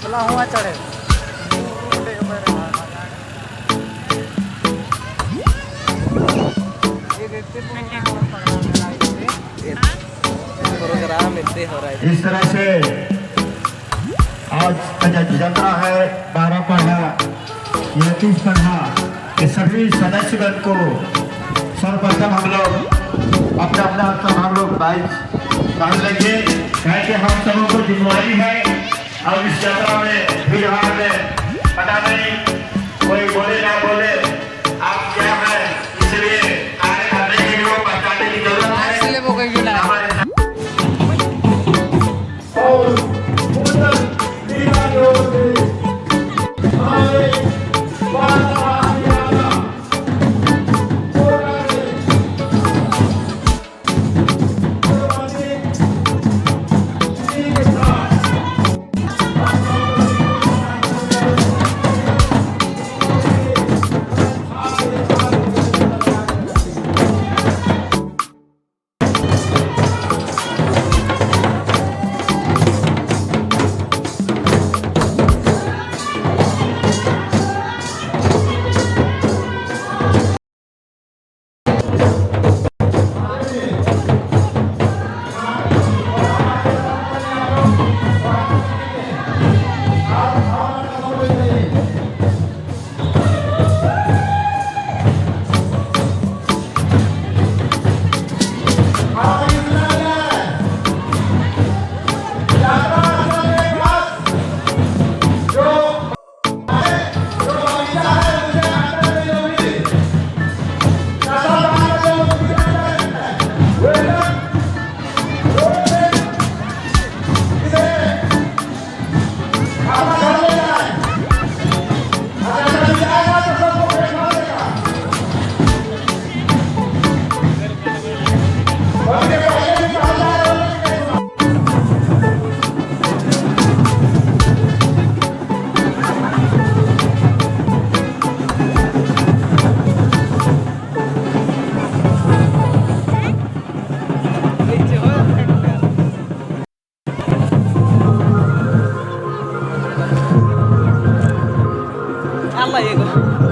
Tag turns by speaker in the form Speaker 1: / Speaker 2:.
Speaker 1: चला हुआ चढ़े प्रोग्राम इतने हो रहा है।
Speaker 2: इस तरह से आज का जो यात्रा है 12 पढ़ा 29 पढ़ा ये सभी सदस्यगण को सर्वप्रथम हम लोग अपना अपना हम लोग बांध लेंगे कि हम सबों को जिम्मेवारी है। अब इस यात्रा में भीड़ भाड़ में पता नहीं कोई बोले ना बोले आप क्या है, इसलिए आगे करने के लिए बताने की जरूरत है।
Speaker 1: इसलिए वो कहीं जुड़ा Allah ya.